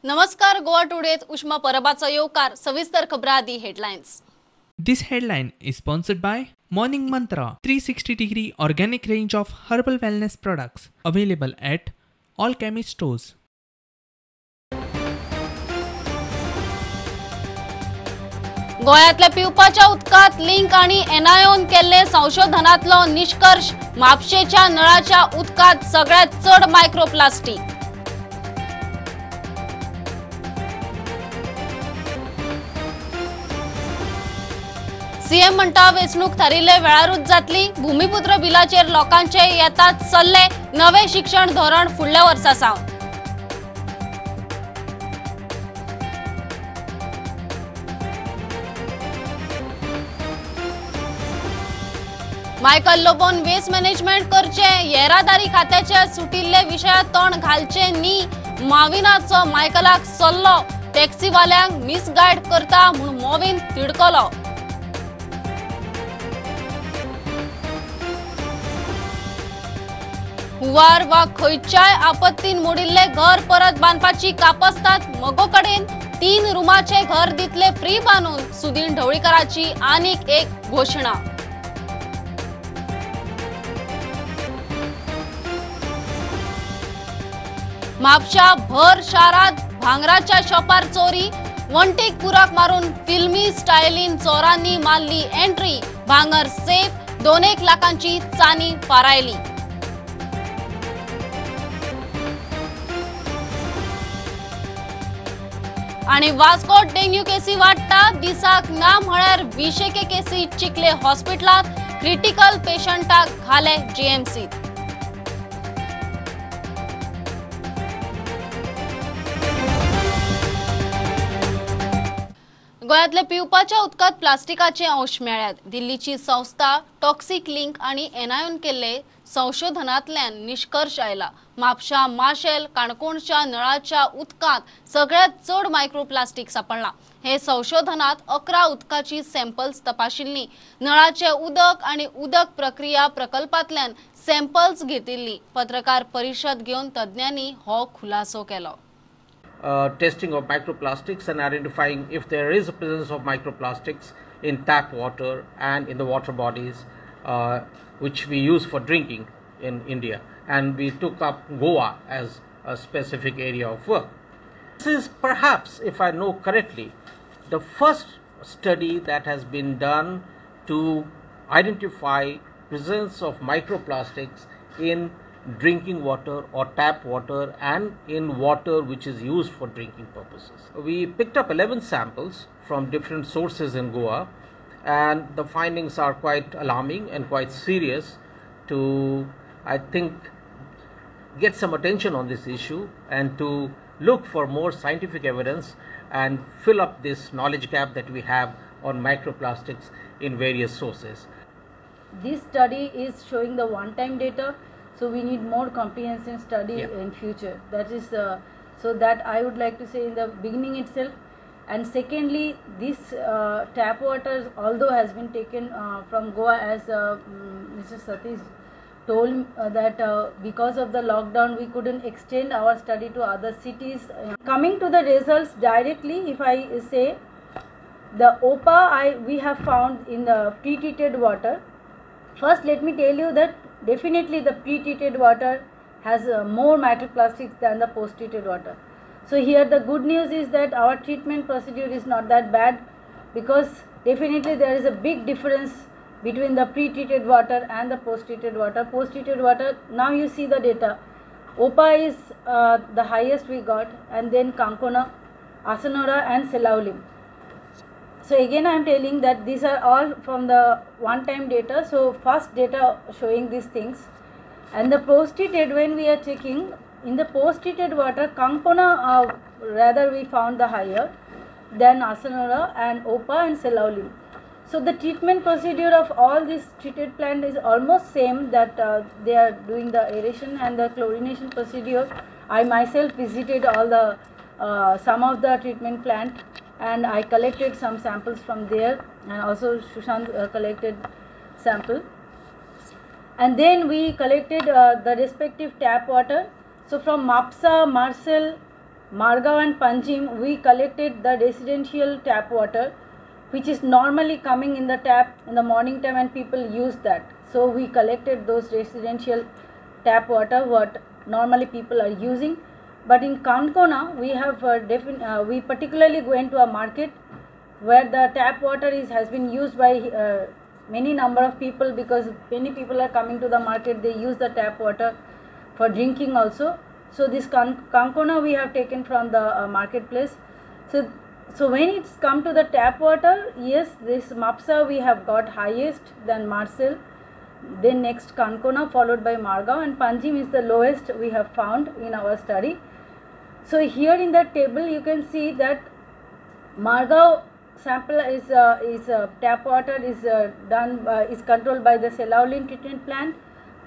नमस्कार. गोवा टुडेत उष्मा परबाचा येवकार. सविस्तर खबरां आदी headlines. This headline is sponsored by Morning Mantra 360-degree organic range of herbal wellness products available at all chemist stores. गोंयांतल्या पिवपाच्या उदकांत लिंक आनी एनायोन केल्ले संशोधनांतलो निष्कर्श. म्हापशेच्या नळाच्या उदकांत सगळ्यांत चड मायक्रोप्लास्टिक. सीएम म्हणटा वेंचणूक थारिल्ले वेळारूच जातली. भूमिपुत्र बिलाचेर लोकांचे येतात सल्ले. नवे शिक्षण धोरण फुडल्या वर्सा सावन. मायकल लोबोन वेस्ट मॅनेजमेंट करचे. येरादारी खात्याचे सुटिल्ले विशयात तोंड घालचे नी. माविनाचो मायकलाक सल्लो. टॅक्सीवाल्यांक मिसगायड करता म्हूण मोवीन तिडकलो. हुंवार वा खंयच्याय आपत्तीन मोडिल्ले घर परत बांदपाची कापस्तात. मगो कडेन 3 रुमाचे घर दितले फ्री बांदून. सुदीन ढवळीकराची आनीक एक घोषणा. म्हापशा भर शारात भांगराच्या शॉपार चोरी. वंटीक पुराक मारून फिल्मी स्टायलीन चोरांनी मारली एंट्री. भांगर सेफ. 2 लाखांची चानी फारायली. आणि वास्कोट डेंग्यू केसी वाढता. दिसाक ना म्हळ्यार 20 केसी चिखले हॉस्पिटलात. क्रिटिकल पेशंटाक घाले जीएमसीत. गोंयांतल्या पिवपाच्या उदकांत प्लास्टिकाचे अंश मेळ्ळ्यात. दिल्लीची संस्था टॉक्सिक लिंक आनी एनायोन केल्ले संशोधनांतल्यान निष्कर्श आयला. म्हापशा माशेल काणकोणच्या नळाच्या उदकांत सगळ्यांत चड मायक्रोप्लास्टिक सापडला. हे संशोधनात 11 उदकाची सॅम्पल्स तपाशिल्ली. नळाचे उदक आनी उदक प्रक्रिया प्रकल्पांतल्यान सॅम्पल्स घेतिल्ली. पत्रकार परिशद घेवन तज्ञांनी हो खुलासो केलो. Testing of microplastics and identifying if there is a presence of microplastics in tap water and in the water bodies which we use for drinking in India, and we took up Goa as a specific area of work. This is perhaps, if I know correctly, the first study that has been done to identify presence of microplastics in drinking water or tap water and in water which is used for drinking purposes. We picked up 11 samples from different sources in Goa, and the findings are quite alarming and quite serious to, I think, get some attention on this issue and to look for more scientific evidence and fill up this knowledge gap that we have on microplastics in various sources. This study is showing the one-time data, so we need more comprehensive study in future. That is so that I would like to say in the beginning itself. And secondly, this tap water although has been taken from Goa, as Mr. Satish told that because of the lockdown we couldn't extend our study to other cities. Coming to the results directly, if I say the OPA we have found in the pre-treated water. First, let me tell you that definitely the pre-treated water has more microplastics than the post-treated water. So here the good news is that our treatment procedure is not that bad, because definitely there is a big difference between the pre-treated water and the post-treated water. Post-treated water, now you see the data. OPA is the highest we got, and then Kankona, Asanora and Selaulim. So again I am telling that these are all from the one time data, so first data showing these things. And the post treated, when we are checking in the post treated water, Kankona rather we found the higher than Asanora and OPA and Selaulim. So the treatment procedure of all these treated plant is almost same, that they are doing the aeration and the chlorination procedure. I myself visited all the some of the treatment plant, and I collected some samples from there, and also Sushant collected sample. And then we collected the respective tap water. So from Mapsa, Marcel, Margaon and Panjim, we collected the residential tap water, which is normally coming in the tap in the morning time and people use that. So we collected those residential tap water what normally people are using. But in Kankona, we have we particularly go into a market where the tap water has been used by many number of people, because many people are coming to the market, they use the tap water for drinking also. So this Kankona we have taken from the marketplace. So when it's come to the tap water, yes, this Mapsa we have got highest, then Marcel, then next Kankona, followed by Margao, and Panjim is the lowest we have found in our study. So here in that table you can see that Margao sample is tap water is is controlled by the Selaulin treatment plant.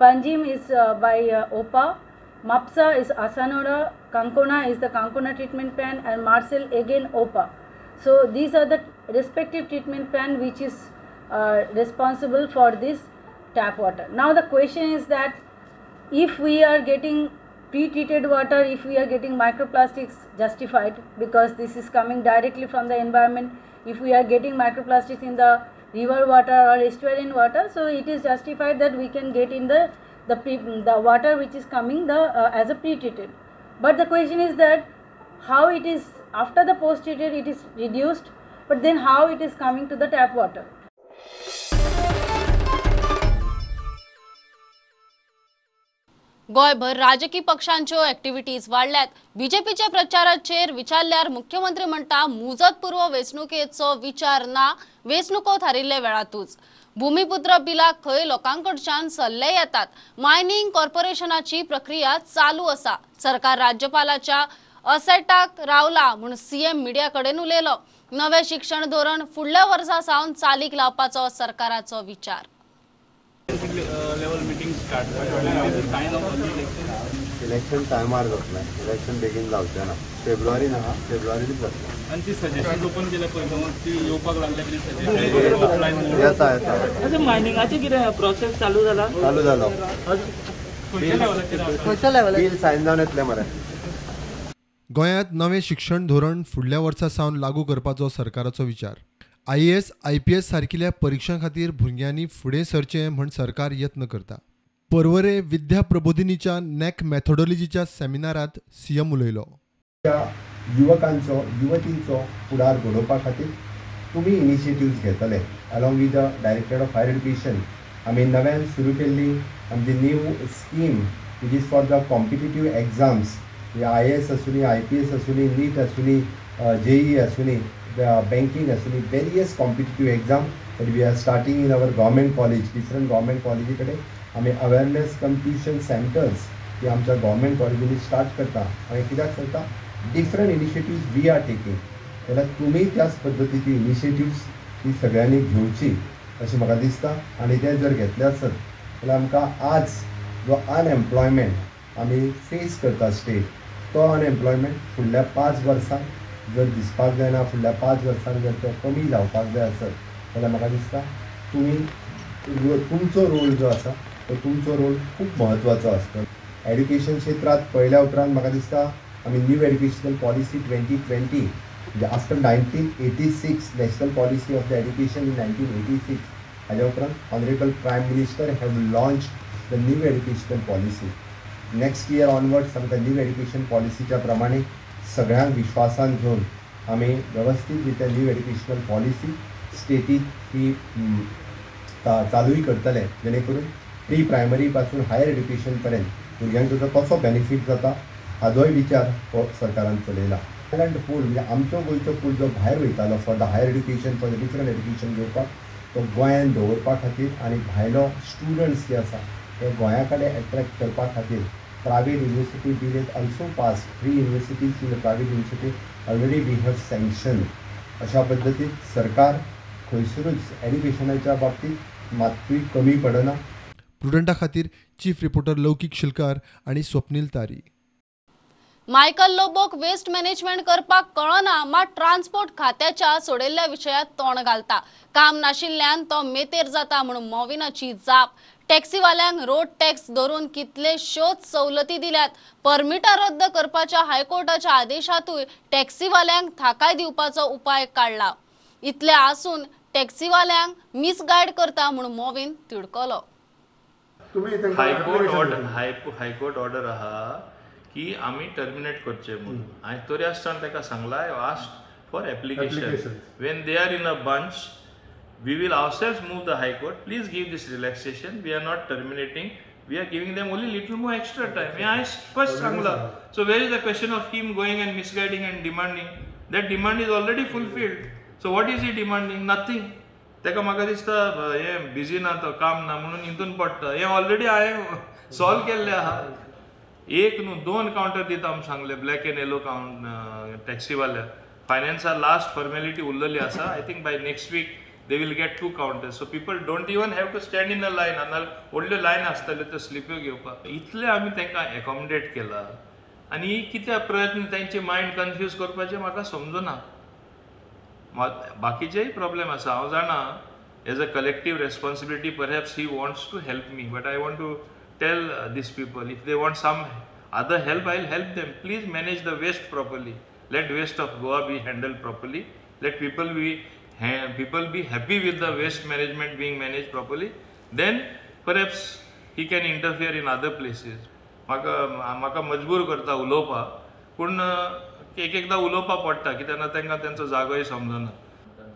Panjim is by OPA. Mapsa is Asanora. Kankona is the Kankona treatment plant, and Marcel again OPA. So these are the respective treatment plan which is responsible for this tap water. Now the question is that if we are getting pre-treated water, if we are getting microplastics, justified, because this is coming directly from the environment. If we are getting microplastics in the river water or estuarine water, so it is justified that we can get in the water which is coming as a pre-treated. But the question is that how it is after the post-treated it is reduced, but then how it is coming to the tap water. गोयभर राजकीय पक्षांच्यो activities वाढल्यात. बीजेपीच्या प्रचाराचेर विचारल्यार मुख्यमंत्री म्हणटा मुजतपूर्व वेंचणुकेचो विचार ना, वेंचणुको थारिल्ले वेळातूच. भूमिपुत्र बिलाक खंय लोकांकडच्यान सल्ले येतात. मायनिंग कॉर्पोरेशनाची प्रक्रिया चालू आसा. सरकार राज्यपालाच्या असेटाक रावला म्हूण सीएम मिडिया कडेन उलयलो. नवे शिक्षण धोरण फुडल्या वर्सा सावन चालीक लावपाचो सरकाराचो विचार. इलेक्शन टायमार जातलें, इलेक्शन बेगीन जावचें ना. फेब्रुवारी नाका, फेब्रुवारीच जातलें. आणि ती सजेशन ओपन केल्या पळय ती येवपाक लागल्या कितें सजेशन येता अच्छा मायनिंगाचे कितें प्रोसेस चालू जाला बिल सायन जावन येतलें मरे. गोंयांत नवें शिक्षण धोरण फुडल्या वर्सा सावन लागू करपाचो सरकाराचो विचार. IAS, IPS सारकिल्या परीक्षां खातीर भुरग्यांनी फुडें सरचें म्हण सरकार यत्न करता. पर्वरे विद्या प्रबोधिनीच्या नॅक मॅथोडॉलॉजीच्या सेमिनारांत सीएम उलयलो. युवकांचो युवतींचो फुडार घडोवपा खातीर तुमी इनिशिएटिव्स घेतले. Along with the director of higher education आमी नव्यान सुरू केल्ली आमची new scheme which is for the competitive exams. IAS आसूनी, IPS आसूनी, नीट आसूनी, JEE आसूनी, banking आसूनी, various competitive exam that we are starting in our government college. different government कॉलेजी कडेन आमी अवेरनेस कम ट्युशन सेंटर्स हे आमच्या गव्हर्मेंट कॉलेजींनी स्टार्ट करता. आनी कित्याक करता, different initiatives we are taking. जाल्यार तुमी त्याच पद्दतीची इनिशिएटिव्स ही सगळ्यांनी घेवची अशें म्हाका दिसता. आनी ते जर घेतले आसत जाल्यार आमकां आज जो अनएम्प्लॉयमेंट आमी फेस करता स्टेट, तो अनएम्प्लॉयमेंट फुडल्या 5 वर्सांक जर दिसपाक जायना, फुडल्या 5 वर्सांक जर तो कमी जावपाक जाय आसत जाल्यार म्हाका दिसता तुमी तुमचो रोल जो आसा तो तुमचो रोल खूब म्हत्वाचो आसता. एड्युकेशन क्षेत्रांत पळयल्या उपरांत म्हाका दिसता आमी न्यू एड्युकेशनल पॉलिसी 2020 म्हणजे after 1986 national policy of the education in 1986 हाज्या उपरांत honourable prime minister have launch the new educational policy. Next year onwards आमकां न्यू एड्युकेशन पॉलिसीच्या प्रमाणे सगळ्यांक विश्वासान घेवन आमी वेवस्थीत रित्या न्यू एड्युकेशनल पॉलिसी स्टेटीत ही चालूय करतले, जेणे करून प्री प्रायमरी पासून हायर एड्युकेशन पर्यंत भुरग्यांक ताचो कसो बेनिफीट जाता हाजोय विचार हो सरकारान चलयला. टॅलंट पूल म्हणजे आमचो गोंयचो पूल जो भायर वयतालो for the higher education, for the different education घेवपाक, तो गोंयांत दवरपा खातीर आनी भायलो स्टुडंट्स जे आसा ते गोंया कडेन एट्रॅक्ट करपा खातीर private university bill is also pass. 3 universities in the private university already we have sanction. अशा पद्दतीन सरकार खंयसरूच एड्युकेशनाच्या बाबतीत मात्तूय कमी पडना. प्रुडंटा खातीर चीफ रिपोर्टर लौकीक शिलकार आनी स्वप्नील तारी. मायकल लोबोक वेस्ट मॅनेजमेंट करपाक कळना, मात ट्रान्सपोर्ट खात्याच्या सोडिल्ल्या विशयात तोंड घालता. काम नाशिल्ल्यान तो मेतेर जाता म्हणून मॉविनाची जाप. टॅक्सीवाल्यांक रोड टॅक्स धरून कितलेशोच सवलती दिल्यात. परमिटां रद्द करपाच्या हायकोर्टाच्या आदेशातूय टॅक्सीवाल्यांक थाकाय दिवपाचो उपाय काढला. इतले आसून टॅक्सीवाल्यांक मिसगायड करता म्हूण मोवीन तिडकलो. हायकोर्ट ऑर्डर आहा की आमी टर्मिनेट करचे म्हणून. हांवें तरी आसतना ताका सांगला I asked for application when they are in a bunch we will ourselves move the high court, please give this relaxation, we are not terminating, we are giving them only little more extra time. I first sangla. So where is the question of him going and misguiding and demanding? That demand is already fulfilled. So what is he demanding? Nothing. तेका म्हाका दिसता हे busy ना तो काम ना म्हणून हितून पडटा. हे ऑलरेडी हांवें सॉल्व केल्ले आहा. एक न्हू 2 काउंटर दिता आमी सांगले ब्लॅक एंड येलो काउंट टॅक्सीवाल्या. फायनान्सा लास्ट फॉर्मेलिटी उरलेली आसा. I think by next week they will get 2 counters, so people don't even have to stand in a line. And only line astale to slip घेवपाक इतले आमी तांकां accommodate केला. आनी कित्या प्रयत्न तांचे मायंड कन्फ्यूज करपाचे म्हाका समजना. बाकीचेय प्रॉब्लेम आसा हांव जाणा. As a collective responsibility perhaps he wants to help me, but I want to tell these people if they want some other help I will help them. Please manage the waste properly. Let waste of Goa be handled properly. Let people be happy with the waste management being managed properly, then perhaps he can interfere in other places. म्हाका मजबूर करता उलोवपाक, पूण एकदा उलोवपाक पडटा कित्याक तांकां तांचो जागोय समजना.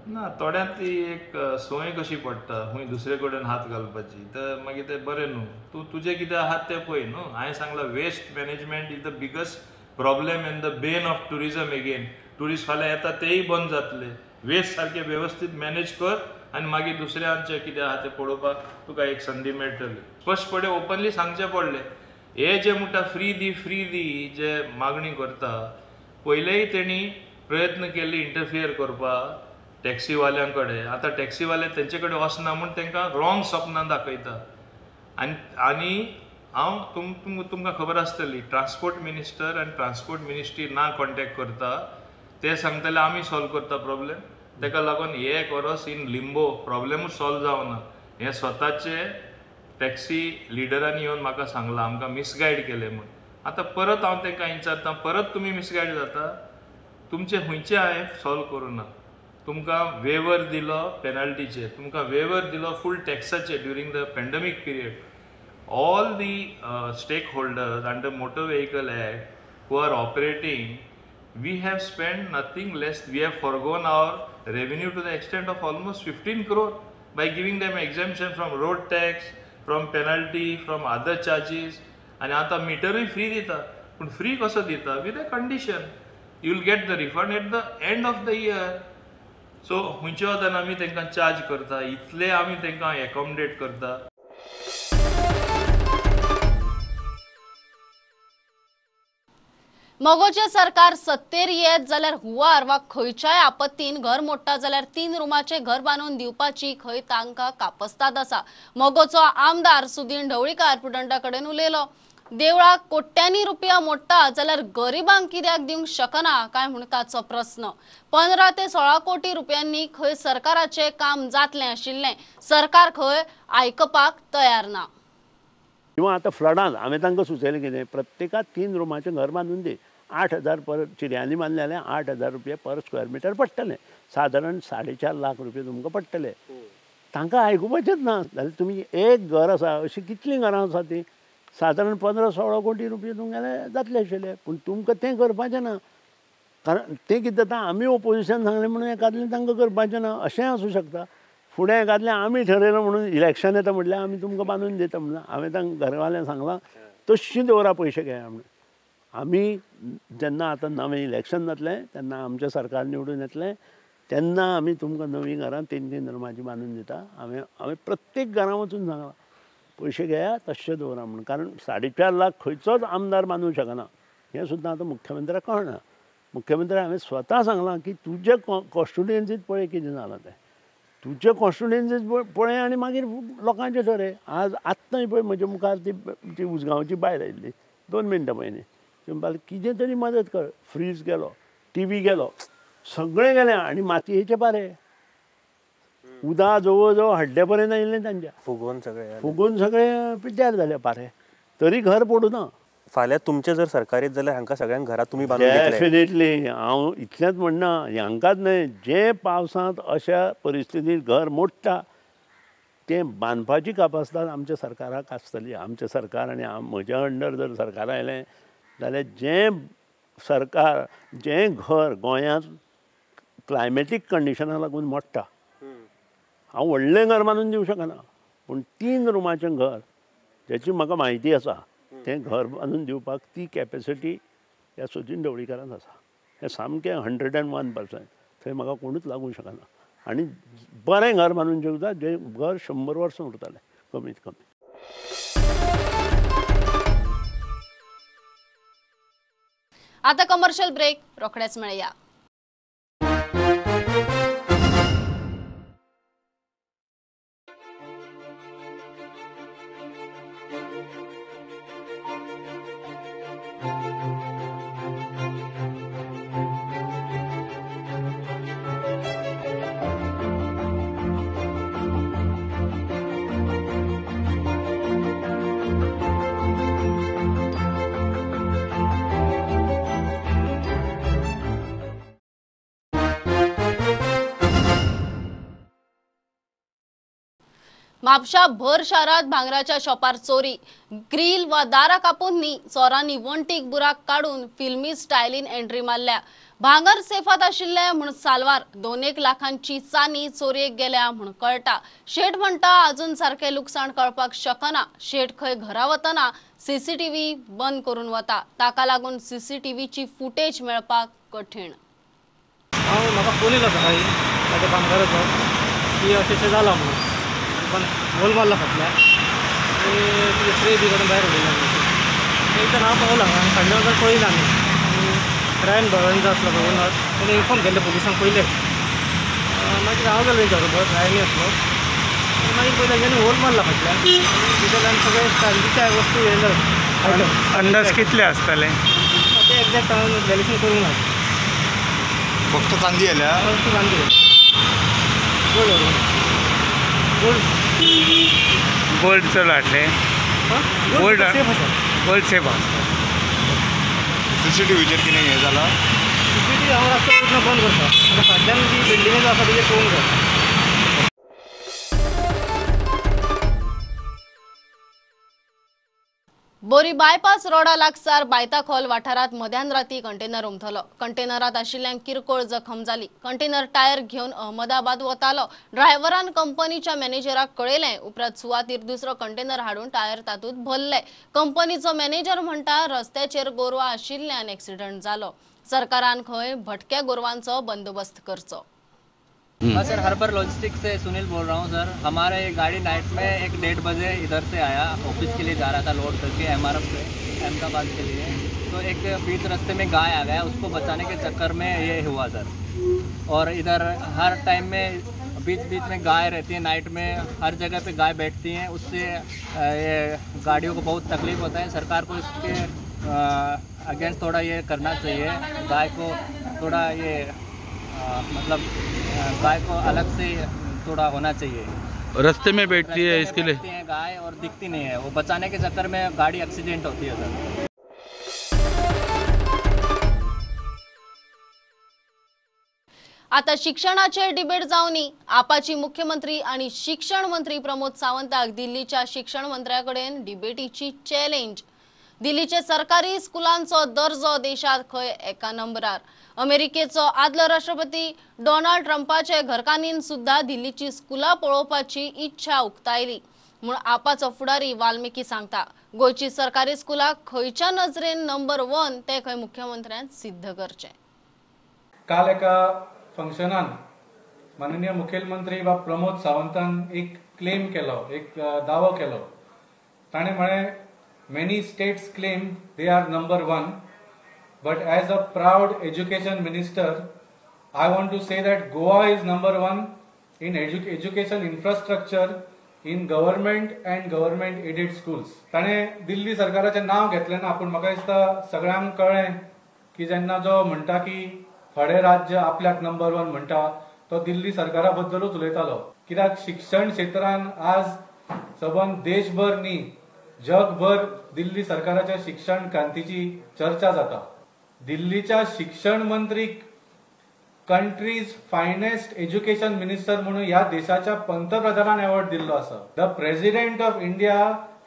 ना थोड्यांक ती एक संवय कशी पडटा खंय दुसरे कडेन हात घालपाची. तर मागीर तें बरें न्हू. तुजें कितें आहात तें पळय न्हू. हांवें सांगलां waste management is the biggest problem and the bane of tourism again. Tourist फाल्यां येता तेय बंद जातले. वेस्ट सारखे व्यवस्थित मॅनेज कर आनी मागीर दुसऱ्यांचे कितें आहा तें पळोवपाक तुका एक संदी मेळटली. स्पश्टपणे ओपनली सांगचें पडलें. हे जे म्हणटा फ्री दी जे मागणी करता पयलेंय तेणी प्रयत्न केल्ले इंटरफियर करपाक टॅक्सीवाल्यां कडेन. आतां टॅक्सीवाले तेंचे कडेन वचना म्हूण तांकां रॉंग सपनां दाखयता. आनी हांव तुमकां खबर आसतली ट्रान्सपोर्ट मिनिस्टर आनी ट्रान्सपोर्ट मिनिस्ट्री ना कॉन्टेक्ट करता. ते सांगतले आमी सॉल्व करता प्रॉब्लेम. ताका लागून हे कोरस इन लिंबो प्रॉब्लेमूच सॉल्व जावना. हे स्वताचे टॅक्सी लिडरांनी येवन म्हाका सांगलां आमकां मिसगायड केलें म्हूण. आतां परत हांव तांकां विचारतां परत तुमी मिसगायड जाता. तुमचे खंयचे हांवें सॉल्व करूं ना. तुमकां वेवर दिलो पेनल्टीचे, तुमकां वेवर दिलो फूल टॅक्साचे during the pandemic period. All the stakeholders under motor vehicle act who are operating, we have spent nothing less, we have forgone our revenue to the extent of almost 15 crore by giving them exemption from road tax, from penalty, from other charges. And आता मीटरही free दिता. पण free कसो दिता? with a condition, you will get the refund at the end of the year. So खंयच्या वतान आमी तांकां charge करता, इतले आमी तांकां एकोमोडेट करता. मोगोचे सरकार सत्तेर येत जाल्यार हुंवार वा खंयच्याय आपत्तीन घर मोडटा जाल्यार 3 रुमाचे घर बांदून दिवपाची खंय तांकां कापस्ताद आसा. मोगोचो आमदार सुदीन ढवळीकार पुडंटा कडेन उलयलो. देवळाक कोट्यांनी रुपया मोडटा जाल्यार गरिबांक कित्याक दिवंक शकना काय म्हूण ताचो प्रस्न. 15 ते 16 कोटी रुपयांनी खंय सरकाराचें काम जातलें आशिल्लें. सरकार खंय आयकपाक तयार ना. किंवा आता फ्लडांत हांवें तांकां सुचयलें कितें प्रत्येकाक 3 रुमाचें घर बांदून दी. 8,000 पर चिऱ्यांनी बांदलें जाल्यार 8,000 रुपया पर स्क्वेअर मिटर पडटलें. सादारण 4.5 लाख रुपया तुमकां पडटले. तांकां आयकुपाचेंच ना. जाल्यार तुमी एक घर आसा अशीं कितलीं घरां आसा तीं सादारण 15-16 कोटी रुपया तुमगेले जातले आशिल्ले. पूण तुमकां तें करपाचें ना. कारण तें कितें जाता आमी ओपोजिशन सांगलें म्हणून एकादलें तांकां करपाचें ना अशेंय आसूं शकता. फुडें एकादलें आमी ठरयलें म्हणून इलेक्शन येता म्हटल्यार आमी तुमकां बांदून दिता म्हणून हांवें तांकां घरवाल्यांक सांगलां तश्शीं दवरा पयशे घेया म्हणून. आमी जेन्ना आतां नवें इलेक्शन जातलें तेन्ना आमचें सरकार निवडून येतलें तेन्ना आमी तुमकां नवीं घरां 3-3 रुमाचीं बांदून दिता. हांवें प्रत्येक घरां वचून सांगलां पयशे घेया तश्शे दवरा म्हणून. कारण 4.5 लाख खंयचोच आमदार बांदूंक शकना हें सुद्दां आतां मुख्यमंत्र्याक कळना. मुख्यमंत्र्याक हांवें स्वता सांगलां की तुजे कॉन्स्टिट्युएन्सींत पळय कितें जालां तें. तुजे कॉन्स्टिट्युएन्सींत पळय आनी मागीर लोकांचें ठरय. आज आत्तांय पळय म्हज्या मुखार ती उसगांवची बायल आयिल्ली 2 मिनटां पयलीं. ती म्हणपाली कितें तरी मदत कर. फ्रीज गेलो, TV गेलो, सगळें गेलें आनी मातयेचे पारे. उदक जवळ जवळ हड्ड्या पर्यंत येयलें तांच्या फुगोवन सगळे पिड्ड्यार जाले पारे, तरी घर पडूं ना. फाल्यां तुमचे जर सरकारीत जाल्यार हांकां सगळ्यांक घरां तुमी बांदून दितले. डेफिनेटली हांव इतलेंच म्हणना, हांकांच न्हय, जे पावसांत अशा परिस्थितींत घर मोडटा तें बांदपाची कॅपासिटी आमच्या सरकाराक आसतली. आमचें सरकार आनी म्हज्या अंडर जर सरकार आयलें जाल्यार जें घर गोंयांत क्लायमॅटीक कंडिशनाक लागून मोडटा, हांव व्हडलें घर बांदून दिवं शकना, पूण 3 रुमाचें घर जाची म्हाका म्हायती आसा तें घर बांदून दिवपाक ती कॅपेसिटी ह्या सचिन ढवळीकरांत आसा. हें सामकें 101%. थंय म्हाका कोणूच लागूंक शकना. आनी बरें घर बांदून दिवता, जें घर 100 वर्सां उरतलें कमीत कमी. आता कमर्शियल ब्रेक रोखडेच मेळया. म्हापशा भर शारात भांगराच्या शॉपार चोरी, ग्रिल व दारा कापून चोरांनी वंटीक बुराक काढून फिल्मी स्टायलीन एंट्री मारल्या. भांगर सेफात आशिल्ले म्हूण सालवार 2 लाखांची चानी चोरयेक गेल्या म्हूण कळटा. शेट म्हणटा अजून सारखे लुकसाण कळपाक शकना. शेट खंय घरा वतना सीसीटीव्ही बंद करून वता, ताका लागून सीसीटीव्हीची फुटेज मेळपाक कठीण. म्हाका फोन येयलो सकाळी ताच्या भांगराचो की अशें जाला म्हणून, पण होल मारला फाटल्यान आनी स्प्रे बी करून भायर उडयला. एकदां हांव पावला हांगा फाटल्या वचून पळयला आमी क्रायम ब्रांच जो आसलो पळय ताणें इन्फॉर्म केल्लें पुलिसांक पयलें. मागीर हांव गेलो तेंच्या बरोबर क्रायमी आसलो. मागीर पयलें जेन्ना होल मारला फाटल्यान भितरल्यान सगळे चांदीच्या वस्तू येयल्यो. अंदाज कितले आसतले ते एक्झॅक्ट हांव वॅल्युएशन करूंक ना. फक्त चांदी येयल्या? फक्त चांदी गोल्ड चड हाडले? गोल्ड सेफ आसता. सीसीटीव्हीचेर कितें हें जालां? सीसीटीव्ही हांव रातचो वचून बंद करता. आतां फाटल्यान जी बिल्डिंग जो आसा तेजेर पळोवंक जाय. बोरी बायपास रोडा लागसार बायताखोल वाठारात मध्यान राती कंटेनर उमथलो. कंटेनरात आशिल्ल्यांक किरकोळ जखम जाली. कंटेनर टायर घेवन अहमदाबाद वतालो. ड्रायव्हरान कंपनीच्या मॅनेजराक कळयलें. उपरांत सुवातेर दुसरो कंटेनर हाडून टायर तातूंत भरले. कंपनीचो मॅनेजर म्हणटा रस्त्याचेर गोरवां आशिल्ल्यान एक्सिडंट जालो. सरकारान खंय भटक्या गोरवांचो बंदोबस्त करचो. हाँ सर, हर्बर लॉजिस्टिक्स से सुनील बोल रहा हूँ सर. हमारे गाड़ी नाइट में 1:30 बजे इधर से आया, ऑफिस के लिए जा रहा था लोड करके MRF से अहमदाबाद के लिए. तो एक बीच रास्ते में गाय आ गया, उसको बचाने के चक्कर में ये हुआ सर. और इधर हर टाइम में बीच बीच में गाय रहती है, नाइट में हर जगह पे गाय बैठती हैं, उससे ये गाड़ियों को बहुत तकलीफ होता है. सरकार को इसके अगेंस्ट थोड़ा ये करना चाहिए. गाय को थोड़ा ये मतलब गाय को अलग से थोड़ा होना चाहिए. रास्ते में बैठती है इसके लिए गाय और दिखती नहीं है, वो बचाने के चक्कर में गाड़ी एक्सीडेंट होती है सर. आता शिक्षणाचे डिबेट जावनी. आपाची मुख्यमंत्री आणि शिक्षण मंत्री प्रमोद सावंताक दिल्लीच्या शिक्षण मंत्र्याकडेन डिबेटीची चॅलेंज. दिल्लीचे सरकारी स्कुलांचो दर्जो देशात खंय एका नंबरार. अमेरिकेचो आदलो राष्ट्रपती डोनाल्ड ट्रम्पाचे घरकान्नीन सुद्धा दिल्लीची स्कुलां पळोवपाची इच्छा उक्तायली म्हूण आपाचो फुडारी वाल्मिकी सांगता. गोंयची सरकारी स्कुलां खंयच्या नजरेन नंबर 1 ते खंय मुख्यमंत्र्यान सिद्ध करचे. काल एका फंक्शनान माननीय मुखेलमंत्री बा प्रमोद सावंतान एक क्लेम केलो, एक दावो केलो. ताणें म्हळें many states claim they are number 1, but as a proud education minister I want to say that Goa is number 1 in education infrastructure in government and government aided schools. ताणें दिल्ली सरकाराचें नांव घेतलें ना, पूण म्हाका दिसता सगळ्यांक कळ्ळें की जेन्ना जो म्हणटा की थोडे राज्य आपल्याक नंबर 1 म्हणटा तो दिल्ली सरकारा बद्दलूच उलयतालो. कित्याक शिक्षण क्षेत्रान आज सबंद देशभर न्ही जगभर दिल्ली सरकाराच्या शिक्षण क्रांतीची चर्चा जाता. दिल्लीच्या शिक्षण मंत्रीक कंट्रीज फायनेस्ट एज्युकेशन मिनिस्टर म्हणून ह्या देशाच्या पंतप्रधानान अवॉर्ड दिल्लो आसा. The president of India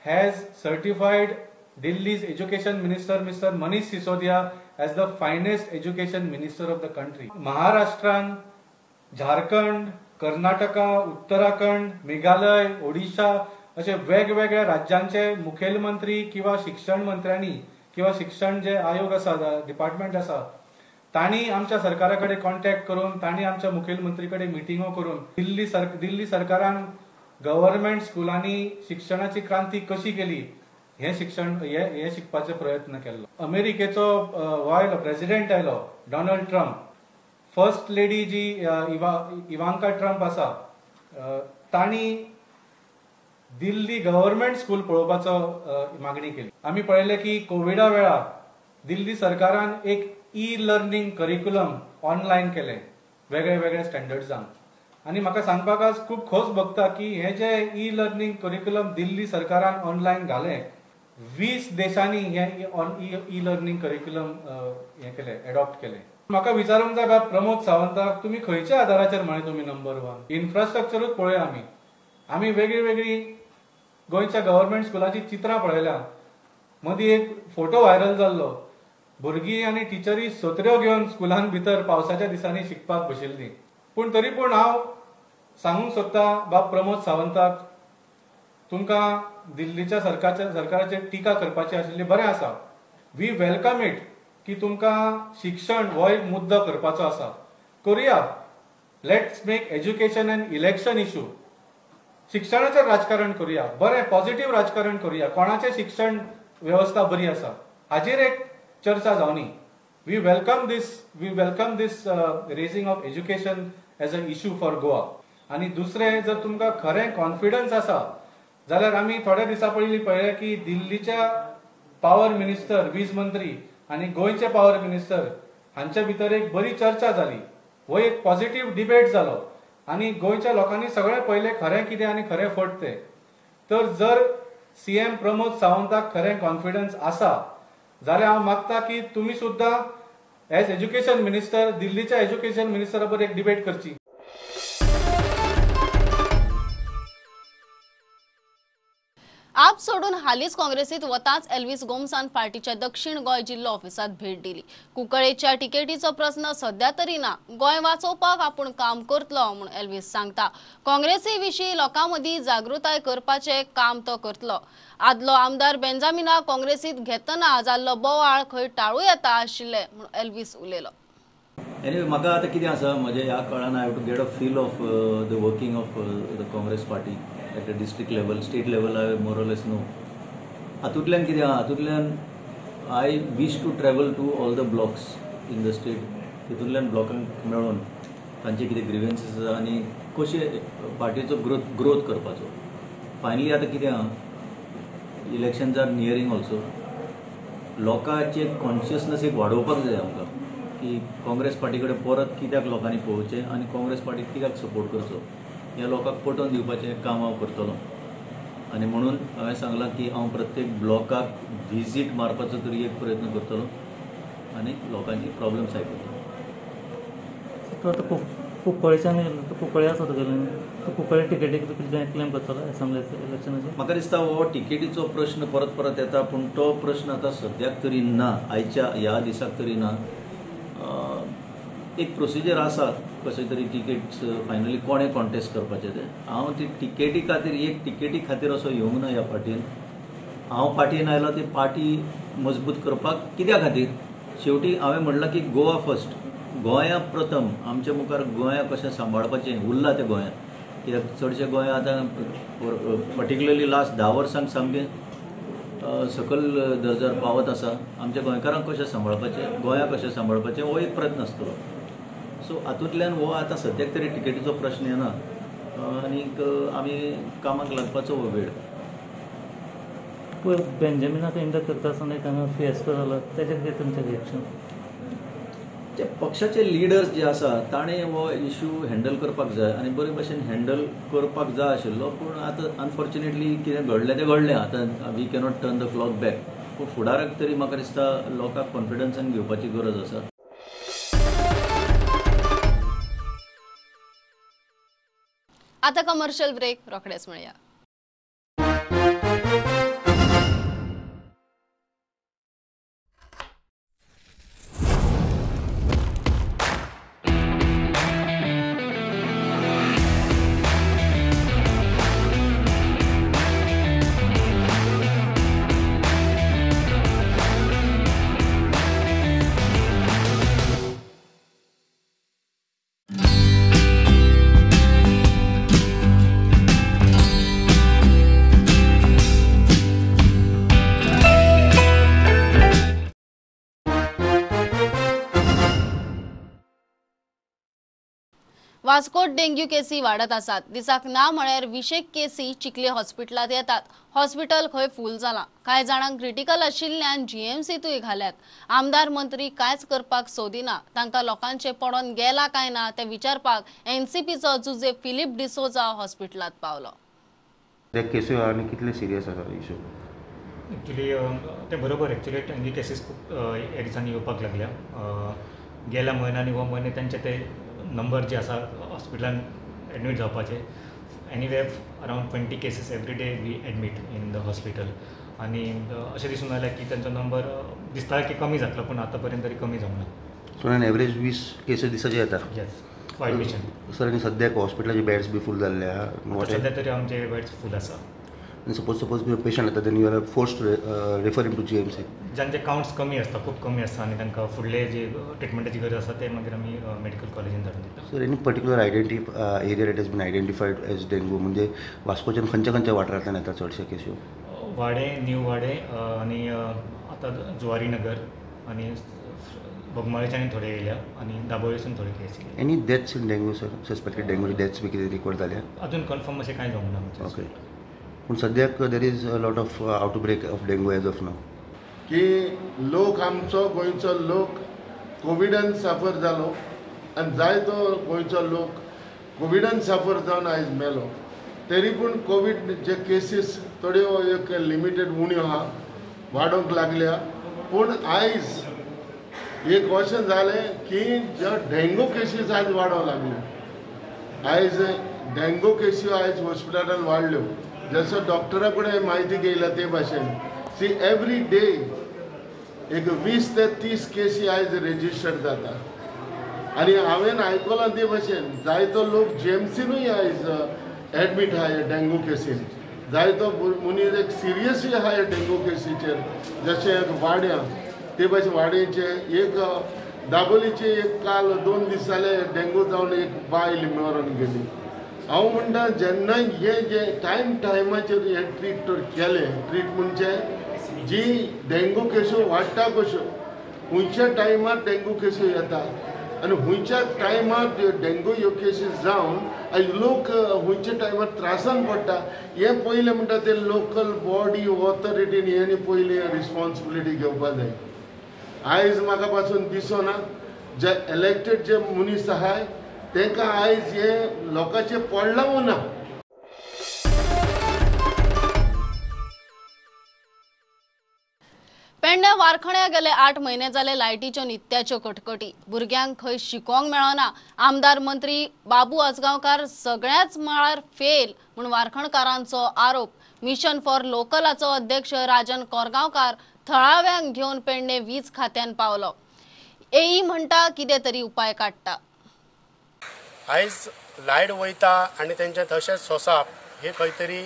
has certified Delhi's education minister mister Manish Sisodia as the finest education minister of the country. महाराष्ट्रान, झारखंड, कर्नाटका, उत्तराखंड, मेघालय, ओडिशा अशे वेगवेगळ्या राज्यांचे मुखेलमंत्री किंवा शिक्षण मंत्र्यांनी किंवा शिक्षण जे आयोग आसा, डिपार्टमेंट आसा, तांणी आमच्या सरकारा कडेन कॉन्टॅक्ट करून तांणी आमच्या मुखेलमंत्री कडेन मिटिंगो करून दिल्ली सरकारान गव्हर्नमेंट स्कुलांनी शिक्षणाची क्रांती कशी केली हे शिकपाचे प्रयत्न केल्लो. अमेरिकेचो आयलो प्रेसिडेंट आयलो डोनाल्ड ट्रम्प, फर्स्ट लेडी जी इवांका ट्रम्प आसा, तांणी दिल्ली गव्हर्नमेंट स्कूल पळोवपाचो मागणी केली. आमी पळयलें की कोविडा वेळार दिल्ली सरकारान एक ई लर्निंग करिक्युलम ऑनलायन केले वेगळे वेगळे स्टँडर्ड्सांक. आनी म्हाका सांगपाक आज खूब खोस भोगता की हे जे ई लर्निंग करिक्युलम दिल्ली सरकारान ऑनलायन घाले 20 देशांनी हे ई लर्निंग करिक्युलम हे केले, एडॉप्ट केले. म्हाका विचारूंक जाय बाब प्रमोद सावंताक, तुमी खंयच्या आधाराचेर म्हणे तुमी नंबर 1 इन्फ्रास्ट्रक्चरूच पळया. आमी वेगळी वेगळी गोंयच्या गव्हर्नमेंट स्कुलांची चित्रां पळयल्या. मदीं एक फोटो व्हायरल जाल्लो, भुरगीं आनी टिचरी सत्र्यो घेवन स्कुलान भितर पावसाच्या दिसांनी शिकपाक बशिल्लीं. पूण तरी पूण हांव सांगूंक सोदता बाब प्रमोद सावंताक, तुमकां दिल्लीच्या सरकाराचेर टिका करपाची आशिल्ली बरें आसा. वी वेलकम इट की तुमकां शिक्षण हो एक मुद्दो करपाचो आसा. करुया, let's make education an election issue. शिक्षणाचेर राजकारण करुया, बरें पॉझिटिव्ह राजकारण करुया. कोणाचें शिक्षण व्यवस्था बरी आसा हाजेर एक चर्चा जावनी. We welcome this raising of education as a issue for Goa. आनी दुसरें, जर तुमकां खरें कॉन्फिडन्स आसा जाल्यार आमी थोड्या दिसा पयलीं पळयलें की दिल्लीच्या पावर मिनिस्टर, वीज मंत्री आनी गोंयचे पावर मिनिस्टर हांचे भितर एक बरी चर्चा जाली. हो एक पॉझिटिव्ह डिबेट जालो आनी गोंयच्या लोकांनी सगळें पयलें खरें कितें आनी खरें फट तें. तर जर सीएम प्रमोद सावंताक खरें कॉन्फिडन्स आसा जाल्यार हांव मागता की तुमी सुद्दां एज एज्युकेशन मिनिस्टर दिल्लीच्या एज्युकेशन मिनिस्टरा बरोबर एक डिबेट करची. आप सोडून हालींच काँग्रेसीत वताच एल्विस गोमसान पार्टीच्या दक्षिण गोंय जिल्लो ऑफिसात भेट दिली. कुंकळेच्या तिकेटीचो प्रश्न सध्या तरी ना, गोंय वाचोवपाक आपूण काम करतलो म्हूण एल्विस सांगता. काँग्रेसी विशीं लोकां मदीं जागृताय करपाचें काम तो करतलो. आदलो आमदार बेंजामिनाक काँग्रेसीत घेतना जाल्लो बोवाळ खंय टाळूं येता आशिल्लें म्हूण एल्विस उलयलो. एनिवे म्हाका आतां कितें आसा, म्हज्या ह्या काळान I have to get a feel of the working of the Congress party at a district level, state level. I more or less know हातूंतल्यान कितें आहा, हातूंतल्यान I wish to travel to all the blocks in the state. तितूंतल्यान ब्लॉकांक मेळोन तांचे कितें ग्रिव्हन्सीस आसा आनी कशे पार्टीचो ग्रोथ करपाचो. फायनली आतां कितें आहा, इलेक्शन्स आर नियरींग ऑल्सो. लोकांचे कॉन्शियसनस एक वाडोवपाक जाय आमकां की काँग्रेस पार्टी कडेन परत कित्याक लोकांनी पळोवचें आनी काँग्रेस पार्टीक कित्याक सपोर्ट करचो ह्या लोकांक पटोवन दिवपाचें काम हांव करतलो. आनी म्हणून हांवें सांगलां की हांव प्रत्येक ब्लॉकाक व्हिजीट मारपाचो तरी एक प्रयत्न करतलो आनी लोकांची प्रॉब्लेम्स आयकतलो. तो आतां कुंकळेच्यान गेलो, तो कुंकळे आसा तुगेलें, तो कुंकळे टिकेटीक कितें क्लेम करतलो एसेंब्लीचे इलेक्शनाचेर? म्हाका दिसता हो टिकेटीचो प्रश्न परत परत येता, पूण तो प्रश्न आतां सद्याक तरी ना, आयच्या ह्या दिसाक तरी ना. एक प्रोसिजर आसा कशें तरी टिकेट्स फायनली कोणें कॉन्टेस्ट करपाचें तें. हांव ती टिकेटी खातीर एक टिकेटी खातीर असो येवंक ना ह्या पार्टीन. हांव पार्टीन आयलो ती पार्टी मजबूत करपाक. कित्या खातीर? शेवटी हांवें म्हणलां की गोवा फर्स्ट, गोंया प्रथम. आमच्या मुखार गोंया कशें सांबाळपाचें उरलां तें गोंया. कित्याक चडशे गोंया आतां पर्टिक्युलरली लास्ट 10 वर्सांक सामकें सकल दर्जार पावत आसा. आमच्या गोंयकारांक कशें सांबाळपाचें, गोंया कशें सांबाळपाचें हो एक प्रयत्न आसतलो. सो हातूंतल्यान हो आतां सद्याक तरी टिकेटीचो प्रश्न येना आनीक आमी कामाक लागपाचो हो वेळ. पळय बेंजामिनाक इंडक्ट करता आसतना एक हांगा फिएस्को जालो, तेजेर कितें तुमचें रिएक्शन? जे पक्षाचे लिडर्स जे आसा ताणें हो इश्यू हँडल करपाक जाय आनी बरे भशेन हँडल करपाक जाय आशिल्लो. पूण आतां अनफॉर्च्युनेटली कितें घडलें तें घडलें. आतां we cannot turn the clock back. पूण फुडाराक तरी म्हाका दिसता लोकांक कॉन्फिडन्सान घेवपाची गरज आसा. आता कमर्शियल ब्रेक, रोखडेच मिळूया. वास्कोट डेंग्यू केसी वाढत आसात. दिसाक ना म्हळ्यार 20 केसी चिखली हॉस्पिटलात येतात. हॉस्पिटल खंय फूल जाला. कांय जाणांक क्रिटिकल आशिल्ल्यान जीएमसीतूय घाल्यात. आमदार मंत्री कांयच करपाक सोदिना. तांकां लोकांचे पडोन गेला काय ना ते विचारपाक एनसीपीचो जुजे फिलिप डिसोजा हॉस्पिटलात पावलो. ते केसी आनी कितले सिरियस आसा इशू? एक्चुली ते बरोबर. एक्चुली डेंग्यू केसीस खूब ह्या दिसांनी येवपाक लागल्या. गेल्या म्हयन्यांनी हो म्हयने तेंचे ते नंबर जे आसा हॉस्पिटलान एडमीट जावपाचे anyway around 20 cases every day we admit in the hospital. आनी अशें दिसून आयलें की तेंचो नंबर दिसता की कमी जातलो, पूण आतां पर्यंत तरी कमी जावंक ना. सो एवरेज 20 केसीस दिसाचे येता. Yes, for admission. सर आनी सद्याक हॉस्पिटलाचे बेड्स बी फूल जाल्ले आहा? सद्या तरी आमचे बेड्स फूल आसा. सपोज पेशंट येता then you are forced referring to GMC. ज्यांचे काउंट्स कमी आसता, खूब कमी आसता आनी तांकां फुडले जे ट्रिटमेंटाची गरज आसा ते मागीर आमी मेडिकल कॉलेजीन धाडून दिता. Sir any particular area that has been identified as dengue? म्हणजे वास्कोच्यान खंयच्या वाठारांतल्यान येता चडशे केसी? वाडे, न्यू वाडे आनी आतां जुवारी नगर आनी बोगमाळेच्यान थोडे येयल्या आनी दाबोळेसून थोडे केसी. Any deaths in dengue sir? Suspected dengue deaths बी कितें रिकॉर्ड जाल्या? अजून कन्फर्म अशें कांय जावंक ना. ओके. पूण सद्याक there is a lot of outbreak of dengue as of नाव. की लोक आमचो गोंयचो लोक कोविडान सफर जालो आनी जायतो गोंयचो लोक कोविडान सफर जावन आयज मेलो. तरी पूण कोवीड जे केसीस थोड्यो एक लिमिटेड उण्यो आहा, वाडोंक लागल्या. पूण आयज एक अशें जालें की जे डेंगू केसीस आयज वाडोंक लागल्या. आयज डेंगू केसी आयज हॉस्पिटलांत वाडल्यो. जसो डॉक्टरा कडेन म्हायती घेयला ते भाशेन सी एवरी डे एक 20 ते 30 केसी आयज रेजिस्टर जाता. आनी हांवें आयकलां ते भाशेन जायतो लोक जीएमसीनूय आयज एडमीट आहा ह्या डेंगू केसीन. जायतो मनीस एक सिरियसूय आहा ह्या डेंगू केसीचेर. जशें वाड्या ते भाशेन वाड्याचे एक दाबोलीचे एक काल 2 दीस जाले डेंगू जावन एक बायल मरून गेली. हांव म्हणटा जेन्ना हे जे टायमाचेर हे ट्रीट केलें ट्रीटमेंटचे जी डेंगू केसो वाडटा कश्यो खंयच्या टायमार डेंगू केसो येता आनी खंयच्या टायमार डेंगू ह्यो केसीस जावन आयज लोक खंयच्या टायमार त्रासान पडटा हे पयलें म्हणटा ते लोकल बॉडी ऑथॉरिटीन हेणी पयलीं रिस्पॉन्सिबिलिटी घेवपाक जाय. आयज म्हाका पासून दिसना जे इलेक्टेड जे मनीस आहाय तांकां आयज हे लोकांचे पडला ना. पेडण्या वारखण्या गेले 8 म्हयने जाले लायटीच्यो नित्याच्यो कटकटी. भुरग्यांक खंय शिकोंक मेळना. आमदार मंत्री बाबू आजगांवकार सगळ्याच मळार फेल म्हूण वारखणकारांचो आरोप. मिशन फॉर लोकलाचो अध्यक्ष राजन कोरगांवकार थळाव्यांक घेवन पेडणे वीज खात्यान पावलो. एई म्हणटा कितें तरी उपाय काडटा. आयज लायट वयता आनी तेंचे तशेंच सोंसप हे खंय तरी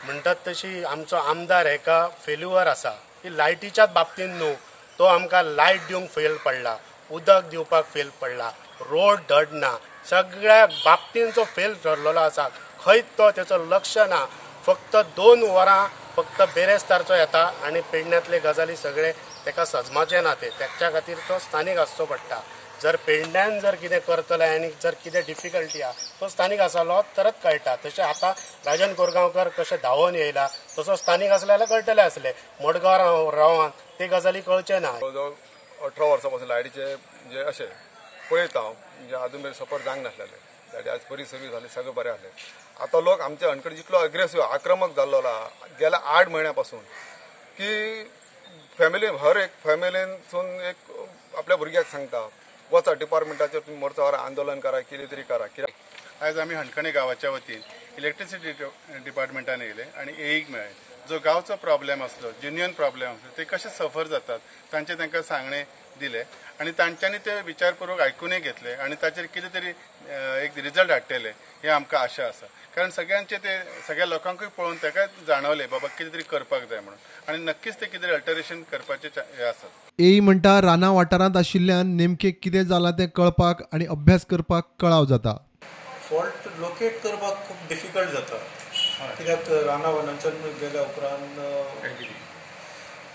म्हणटात तशी आमचो आमदार हेका फेल्युअर आसा. की लायटीच्याच बाबतींत न्हू तो आमकां लायट दिवंक फेल पडला, उदक दिवपाक फेल पडला, रोड धडना, सगळ्या बाबतींचो फेल ठरलेलो आसा. खंयच तो तेचो लक्ष ना. फक्त 2 वरां फक्त बेरेस्तारचो येता आनी पेडण्यांतले गजाली सगळे तेका सजमाचे ना. तेच्या खातीर तो स्थानीक आसचो पडटा. जर पेडण्यान जर कितें करतले आनी जर कितें डिफिकल्टी आहा तो स्थानीक आसलो तरच कळटा. तशें आतां राजन कोरगांवकर कशें धांवून येयला तसो स्थानीक आसले जाल्यार कळटले आसले. मडगांव रावान ते गजाली कळचे ना. 18 वर्सां पासून लायटीचे म्हणजे अशें पळयता हांव म्हणजे अजून मेरेन सपोर्ट जावंक नासलेलें. लायटी आज बरी सर्वीस जाली, सगळें बरें आसलें. आतां लोक आमच्या हंडकडे जितलो अग्रेसीव आक्रमक जाल्लो गेल्या 8 म्हयन्यां पासून की फॅमिली हर एक फॅमिलीनसून एक आपल्या भुरग्याक सांगता वचा डिपार्टमेंटाचेर तुमी मोर्चार आंदोलन करा, कितें तरी करा. कित्याक आयज आमी हणकणे गांवाच्या वतीन इलेक्ट्रिसिटी डिपार्टमेंटान येयले आनी एक मेळ्ळे. जो गांवचो प्रॉब्लेम आसलो, जेन्युअन प्रॉब्लेम आसलो, ते कशे सफर जातात तांचे तांकां सांगणे दिले आनी तांच्यांनी ते विचारपूर्वक आयकूनय घेतले आनी ताचेर कितें तरी एक रिजल्ट हाडटले हे आमकां आशा आसा. कारण सगळ्यांचे ते सगळ्या लोकांकूय पळोवन ताका जाणवले बाबा कितें तरी करपाक जाय म्हणून आनी नक्कीच ते कितें अल्टरेशन करपाचे हे आसात. एई म्हणटा रानां वाठारांत आशिल्ल्यान नेमकें कितें जालां तें कळपाक आनी अभ्यास करपाक कळाव जाता. फॉल्ट लोकेट करपाक खूब डिफिकल्ट जाता कित्याक रानां वनांच्यान गेल्या उपरांत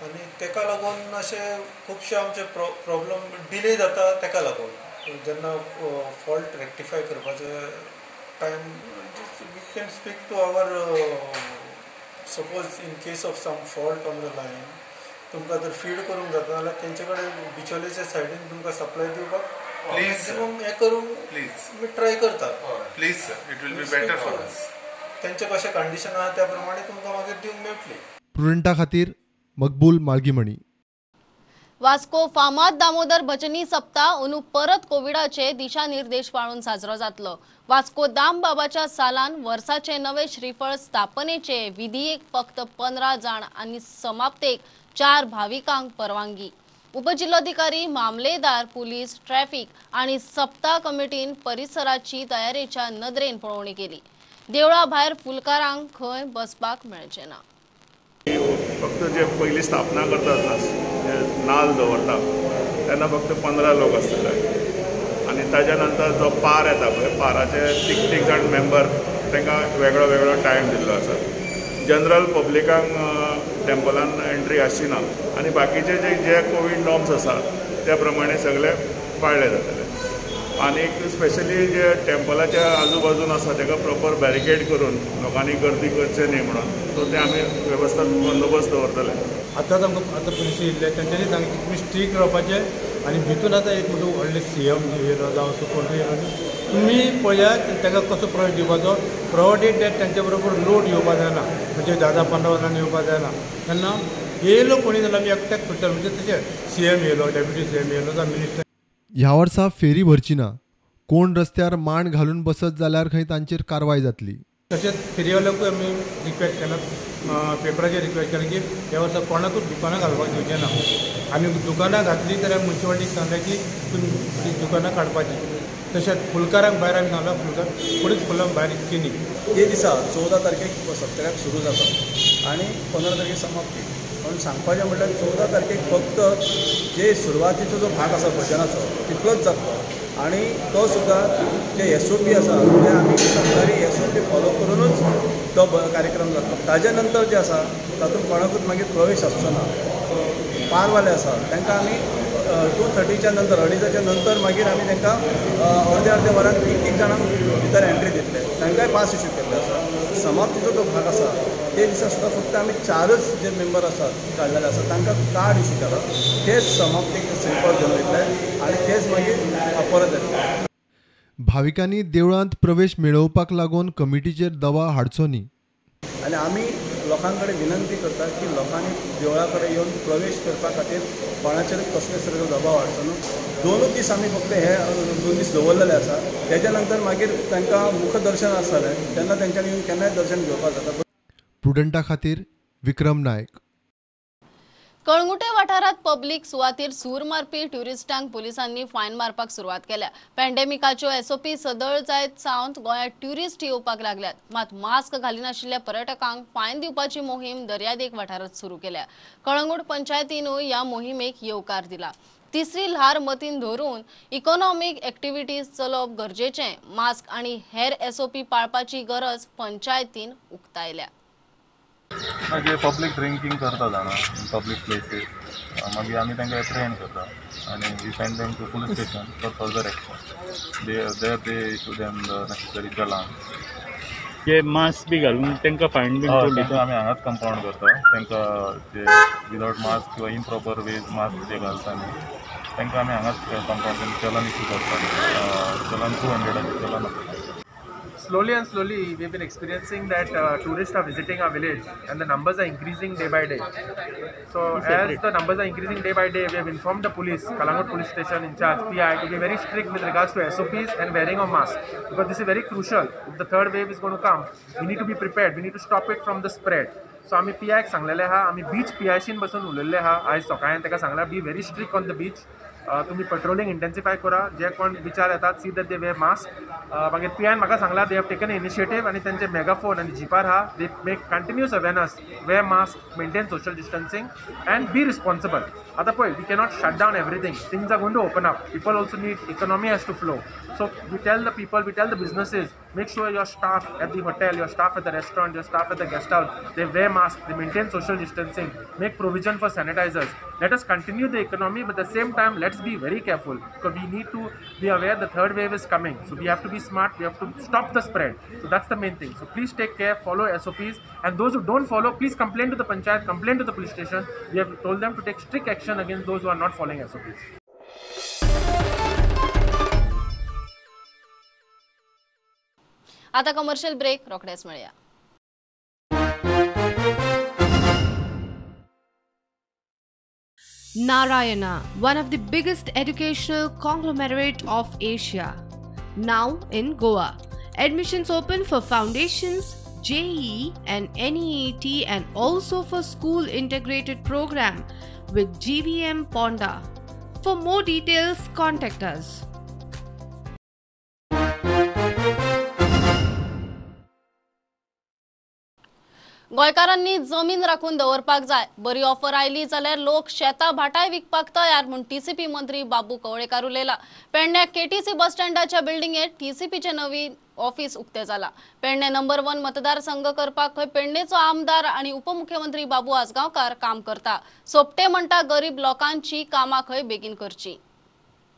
आनी तेका लागून अशें खुबशे आमचे प्रॉब्लम डिले जाता. तेका लागून जेन्ना फॉल्ट रेक्टिफाय करपाचे time we can speak to our suppose in case of some fault on the line तुमकां जर फीड करूंक जाता जाल्यार तेंचे कडेन बिचोलेच्या सायडीन तुमकां सप्लाय दिवपाक मॅक्सिमम हे करूंक प्लीज ट्राय करता. Please sir, it will be better for us. तेंचे कशें कंडिशन आहा त्या प्रमाणे तुमकां मागीर दिवंक मेळटली. प्रुडंटा खातीर मकबूल माळगीमणी. वास्को फामाद दामोदर भजनी सप्ताह अंदू परत कोविडाचे दिशानिर्देश पाळून साजरो जातलो. वास्को दाम बाबाच्या सालान वर्साचे नवे श्रीफळ स्थापनेचे विधीयेक फक्त 15 जाण आनी समाप्तेक 4 भाविकांक परवानगी. उपजिल्लोधिकारी, मामलेदार, पुलीस, ट्रॅफिक आणि सप्ताह कमिटीन परिसराची तयारेच्या नदरेन पळोवणी केली. देवळा भायर फुलकारांक खंय बसपाक मेळचे ना. फक्त जे पहिली स्थापना करतात ना, जे नाल दवरता तेन्ना फक्त 15 लोक आसतले आनी ताज्या नंतर जो पार येता पळय पाराचे तीग जाण मेंबर तांकां वेगळो वेगळो टायम दिल्लो आसा. जनरल पब्लिकांक टेम्पलान एंट्री आसची ना आनी बाकीचे जे कोवीड नॉर्म्स आसा त्या प्रमाणे सगळे पाळले जातले. आनी स्पेशली जे टेम्पलाच्या आजूबाजून आसा ताका प्रॉपर बॅरिकेड करून लोकांनी गर्दी करचे न्ही म्हणून सो ते आमी वेवस्था बंदोबस्त दवरतले. आतांच आमकां पुलीस येयल्ले तेंच्यांनी सांगलें की तुमी स्ट्रीक रावपाचें आनी भितून आतां एक म्हणून व्हडले CM येयलो जावं सुपरडंट येयलो तुमी पळयात ताका कसो प्रवेश दिवपाचो. प्रोवायडेड डेट तेंच्या बरोबर लोड येवपाक जायना म्हणजे 10-15 जाण येवपाक जायना. तेन्ना येयलो कोणी जाल्यार आमी एकट्याक सुट्टा म्हणजे तशें CM येयलो, डेप्युटी CM येयलो जावं मिनिस्टर. ह्या वर्सा फेरी भरची ना. कोण रस्त्यार मांड घालून बसत जाल्यार खंय तांचेर कारवाय जातली. तशेंच फेरीवाल्यांकूय आमी रिक्वेस्ट केला, पेपराचेर रिक्वेस्ट केला की ह्या वर्सा कोणाकूच दुकानां घालपाक दिवचें ना आनी दुकानां घातली जाल्यार मुन्सिपाल्टीक सांगलें की तुमी ती दुकानां काडपाची. तशेंच फुलकारांक भायर आमी सांगलां फुलकार कोणीच फुलां भायर इतकी न्ही. ते दिसा 14 तारखेक सप्तकाक सुरू जाता आनी 15 तारखेक समाप्ती. पण सांगपाचें म्हटल्यार 14 तारखेक फक्त जे सुरवातीचो जो भाग आसा भजनाचो तितलोच जातलो आनी तो सुद्दां जे SOP आसा ते आमी सरकारी SOP फॉलो करूनच तो कार्यक्रम जातलो. ताजे नंतर जे आसा तातूंत कोणाकूच मागीर प्रवेश आसचो ना. पारवाले आसा तांकां आमी 2:30च्या नंतर 2:30च्या नंतर मागीर आमी तांकां अर्दे वरान एक जाणांक भितर एंट्री दितले. तांकांय पास इश्यू केल्ले आसा. समाप्तीचो जो भाग आसा ते दिसा सुद्दां फक्त आमी 4च जे मेंबर आसात काडलेले आसा तांकां कार्ड इश्यू केला. तेच समाप्तीक श्रीफळ घेवन वयतले आनी तेच मागीर परत येतले. भाविकांनी देवळांत प्रवेश मेळोवपाक लागून कमिटीचेर दबाव हाडचो न्ही आनी आमी लोकां कडेन विनंती करता की लोकांनी देवळा कडेन येवन प्रवेश करपा खातीर कोणाचेर कसले तरेचो दबाव हाडचो न्हू. 2 दीस आमी फक्त हे 2 दीस दवरलेले आसा. तेच्या नंतर मागीर तांकां मुखदर्शन आसतलें तेन्ना तेंच्यांनी येवन केन्नाय दर्शन घेवपाक जाता. प्रुडंटा खातीर विक्रम नायक. कळंगुटे वाठारात पब्लीक सुवातेर सूर मारपी ट्युरिस्टांक पुलिसांनी फायन मारपाक सुरवात केल्या. पॅन्डेमिकाच्यो SOP सदळ जायत सावन गोंयांत ट्युरिस्ट येवपाक लागल्यात. मात मास्क घालिनाशिल्ल्या पर्यटकांक फायन दिवपाची मोहीम दर्यादेग वाठारात सुरू केल्या. कळंगूट पंचायतीनूय ह्या मोहिमेक येवकार दिला. तिसरी ल्हार मतीन धरून इकॉनॉमिक एक्टिव्हिटीज चलोवप गरजेचें. मास्क आनी हेर SOP पाळपाची गरज पंचायतीन उक्तायल्या. मागीर पब्लीक ड्रिंकींग करता जाणा पब्लीक प्लेसीस मागीर आमी तांकां एप्रिहेंड करता आनी we send them to police station for further action. There they issue them the necessary challan ते मास्क बी घालून तांकां फायन बी आमी हांगाच कंपाउंड करता तांकां जे विदाउट मास्क किंवा इम्प्रॉपर वे मास्क जे घालता न्ही तांकां आमी हांगाच कंपाउंड करून चलन इशू करता चलन 200 चलन. Slowly and slowly, we've been experiencing that tourists are visiting our village, and the numbers are increasing day by day. So, as the numbers are increasing day by day, we have informed the police, Kalangot Police Station in charge, PI, to be very strict with regards to SOPs and wearing of masks, because this is very crucial. If the third wave is going to come, we need to be prepared. We need to stop it from the spread. So, आम्ही PI सांगलेले आहा, आम्ही beach PIशीन बसून उलयल्ले आहा. आयज सकाळी ताका सांगला be very strict on the beach. तुम्ही पेट्रोलिंग इंटेन्सिफाय करा. जे कोण बिचार येतात see that they were mask. मागीर PIन म्हाका सांगला दे हॅव टेकन इनिशिएटीव आनी त्यांचे मेगाफोन आनी जिपार आहा. They make continuous awareness, wear mask, maintain social distancing and be responsible. आता पळय, we cannot shut down everything. Things are going to open up. People also need, economy has to flow. So we tell the people, we tell the businesses, make sure your staff at the hotel, your staff at the restaurant, your staff at the guest house, they wear masks, they maintain social distancing, make provision for sanitizers. Let us continue the economy, but at the same time, let's be very careful, because we need to be aware the third wave is coming. So we have to be smart, we have to stop the spread. So that's the main thing. So please take care, follow SOPs, and those who don't follow, please complain to the panchayat, complain to the police station. We have told them to take strict action against those who are not following SOPs. आता commercial break रोखडेच मिळूया. Narayana, one of the biggest educational conglomerate of Asia, now in Goa. Admissions open for foundations, JEE and NEET, and also for school integrated program with GVM Ponda. For more details, contact us. गोंयकारांनी जमीन राखून दवरपाक जाय. बरी offer oily जाल्यार लोक शेतां भाटाय विकपाक तयार म्हूण TCP मंत्री बाबू कवळेकार उलयला. पेडण्या KTC बस स्टँडाच्या बिल्डिंगेत TCPचे नवीन ऑफिस उक्ते जाला. पेडणे नंबर 1 मतदारसंघ करपाक थंय पेडणेचो आमदार आणि उपमुख्यमंत्री बाबू आजगांवकार काम करता. सोपटे म्हणटा गरीब लोकांची कामां खंय बेगीन करची.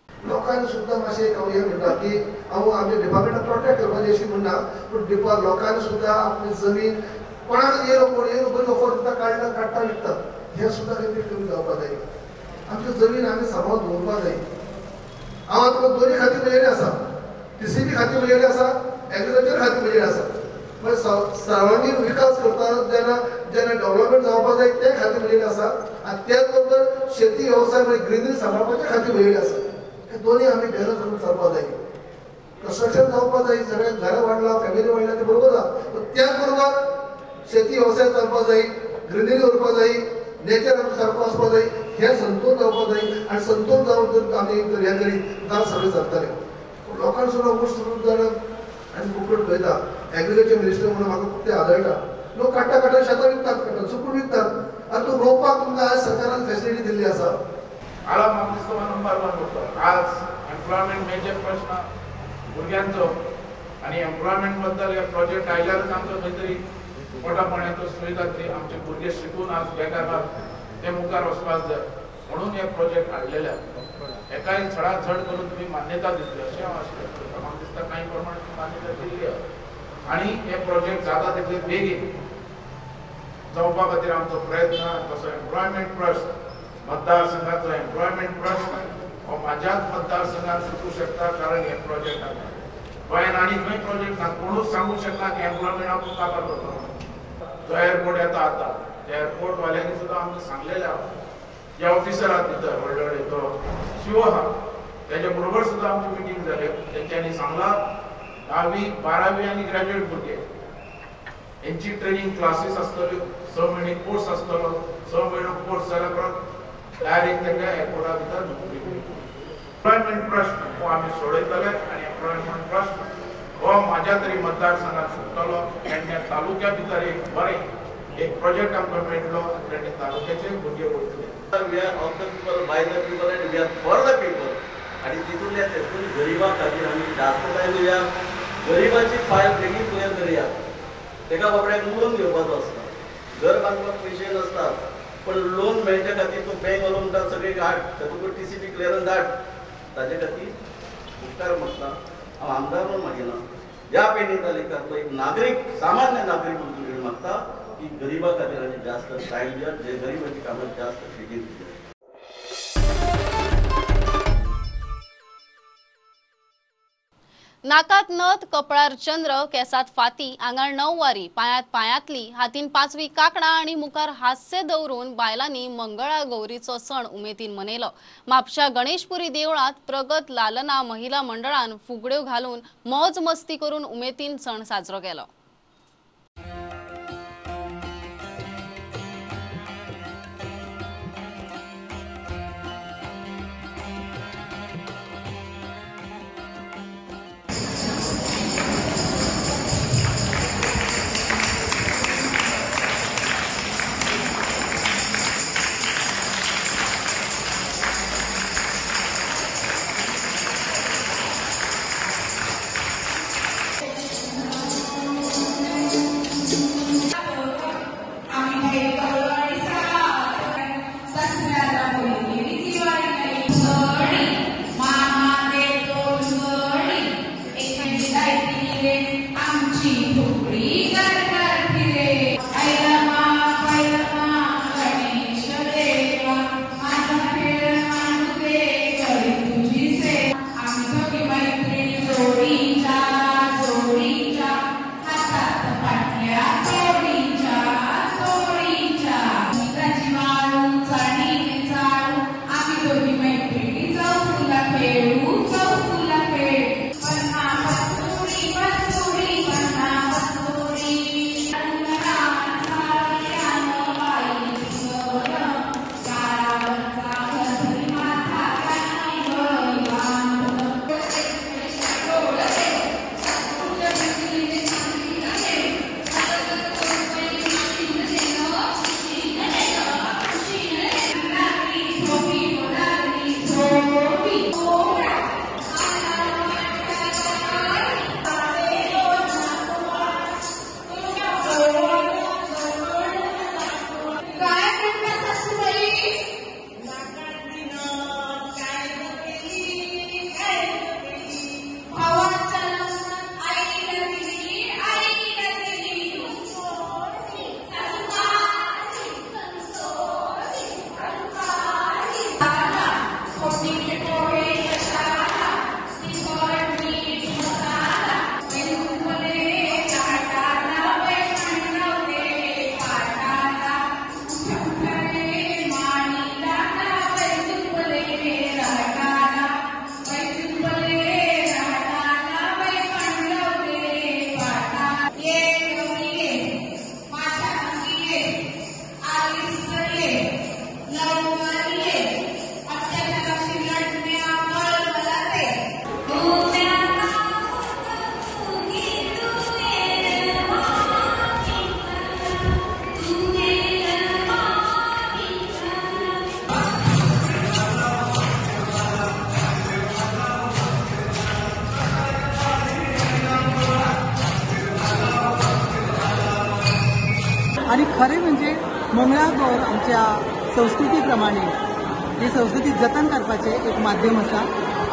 लोकांनी सुद्धा मातशें हे म्हणटा की हांव आमच्या डिपार्टमेंटाक प्रोटेक्ट करपाचें अशें म्हणना, पूण लोकांनी सुद्धा आपली जमीन कोणाक येलो बरी ऑफर दिता काडटा विकतात, हे सुद्धा कमी जावपाक जाय. आमची जमीन आमी सांबाळून दवरपाक जाय. हांव आतां दोनी खातीर बजयले आसा, TCP खातीर बजयले आसा, एग्रीकल्चर खातीर बजयले आसा. म्हणजे सर्वांगीण विकास करता जेन्ना डेव्हलपमेंट जावपाक जाय ते खातीर बजयले आसा, आनी त्याच बरोबर शेती वेवसाय म्हणजे ग्रीनरी सांबाळपाच्या खातीर बजयले आसा. हे दोन्ही आमी बॅलन्स करून चलपाक जाय. कंस्ट्रक्शन जावपाक जाय, सगळ्या घरां वाडला, फॅमिली वाडला ते बरोबर आसा, पूण त्याच बरोबर शेती वेवसाय चलपाक जाय, ग्रीनरी उरपाक जाय, नेचर सारको आसपाक जाय, हे संतोल जावपाक जाय. आनी संतोल जावन जर आमी हे करीत जाल्यार सगळें जातलें. लोकांक सुद्दां गोश्ट सुरू जाल्यार आनी कोंकण पळयता एग्रीकल्चर मिनिस्टर म्हणून म्हाका खूब ते आदळटा. लोक काडटा शेतां विकतात, चुकून विकतात. आनी तूं रोवपाक तुमकां आज सरकारान फॅसिलिटी दिल्ली आसा. आळा म्हाका दिसता नंबर 1 करता. आज एम्प्लॉयमेंट मेजर प्रश्न भुरग्यांचो आनी एम्प्लॉयमेंट बद्दल प्रोजेक्ट आयल्यारच आमचो खंय तरी मोठापणाचो सोय जातली. आमचे भुरगे शिकून आज बेकार ते मुखार वचपाक जाय म्हणून हे प्रोजेक्ट हाडलेले. एकाय चडाचड करून तुमी मान्यता दितली अशें हांव आशिल्लें. म्हाका दिसता कांय प्रमाण मान्यता दिल्ली आनी हे प्रोजेक्ट जाता तितले बेगीन जावपा खातीर आमचो प्रयत्न. तसो एम्प्लॉयमेंट प्रश्न, मतदारसंघाचो एम्प्लॉयमेंट प्रश्न हो म्हाज्याच मतदारसंघात सुटूंक शकता, कारण हे प्रोजेक्ट गोंयान आनी खंय प्रोजेक्ट ना. कोणूच सांगूंक शकना की एम्प्लॉयमेंट हांव काबार करतलो. जो एअरपोर्ट येता आतां त्या एअरपोर्ट वाल्यांनी सुद्दां आमकां सांगलेलें आहा, जे ऑफिसर आहात भितर व्हडले व्हडले, तो CO आहा तेजे बरोबर सुद्दां आमची मिटींग जाली. तेंच्यांनी सांगलां 10वी 12वी आनी ग्रॅज्युएट भुरगे हेंची ट्रेनिंग क्लासीस आसतल्यो, 6 म्हयने कोर्स आसतलो. 6 म्हयनो कोर्स जाल्या परत डायरेक्ट तेंकां एअरपोर्टा भितर नोकरी मेळटली. एम्प्लॉयमेंट प्रश्न हो आमी सोडयतले आनी एम्प्लॉयमेंट प्रश्न हो म्हाज्या तरी मतदारसंघात सुटतलो. पेडण्या तालुक्या भितर एक बरें एक प्रोजेक्ट आमकां मेळटलो. पेडण्या तालुक्याचे भुरगे वयतले. We are of the people, by the people and we are for the people. आणि तितूंतल्या तेतून गरिबां खातीर आमी जास्त काय दिवया. गरिबाची फायल बेगीन क्लियर करया. तेका बाबड्याक लोन घेवपाचो आसता, घर बांदपाक पयशे नासतात, पण लोन मेळच्या खातीर तूं बँक व्हरून म्हणटा सगळें घाट, तातूंत TCP क्लियरन्स धाड. ताजे खातीर उपकार मागता. हांव आमदार म्हणून मागिना, ह्या पेडणे तालुक्यांतलो एक नागरीक सामान्य नागरीक म्हणून मागता की गरिबा खातीर आनी जास्त टायम दियात, जे गरिबाची कामां जास्त बेगीन दियात. नाकात नथ, कपळार चंद्र, केसात फाती, आंगार नऊवारी, पायात पायांतली, हातीन 5वी कांकणां आणि मुखार हास्य दवरून बायलांनी मंगळा गौरीचो सण उमेदीन मनयलो. म्हापशा गणेशपुरी देवळात प्रगत लालना महिला मंडळान फुगड्यो घालून मौज मस्ती करून उमेदीन सण साजरो केलो. आणि खरें म्हणजे मंगळागौर आमच्या संस्कृती प्रमाणे ही संस्कृती जतन करपाचे एक माध्यम आसा.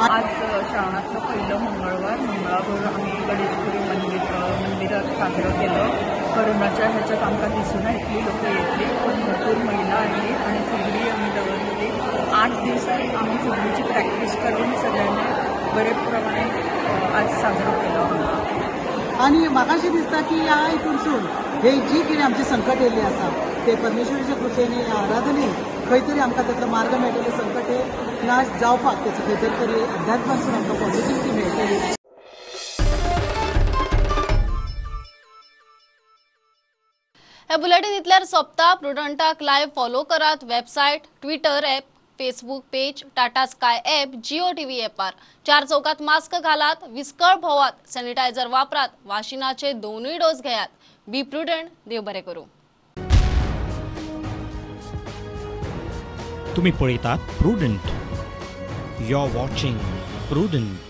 आज श्रावणातलो पहिलो मंगळवार मंगळागौर आम्ही गणेशपुरी मंदिरात साजरो केलो. कोरोनाच्या ह्याच्यात आमकां दिसून इतली लोक येतली, पण भरपूर महिला आयली आणि फुगडी आमी दवरलेली. 8 दीस आमी फुगडीची प्रॅक्टीस करून सगळ्यांनी बरे प्रमाणे आज साजरो केलो. आणि म्हाका अशें दिसता की ह्या हितूनसून हे जी कितें आमचे संकट येयल्ले आसा ते परमेश्वराच्या कृपेने आराधने खंय तरी आमकां ताचो मार्ग मेळटले, संकट हे नाश जावपाक त्याचो खंय तरी अध्यात्मासून आमकां पॉझिटिव्हिटी मेळटली. हे बुलेटिन इतल्यार सोंपता. प्रुडंटाक लायव्ह फॉलो करात. Website, Twitter app, Facebook page, Tata Sky app, Jio TV ॲपार. 4 चौकात मास्क घालात, विस्कळ भोवात, सॅनिटायझर वापरात, वाशिनाचे 2 डोस घेयात. बी प्रुडंट. देव बरें करूं. तुम्ही पळयतात prudent. You are watching prudent.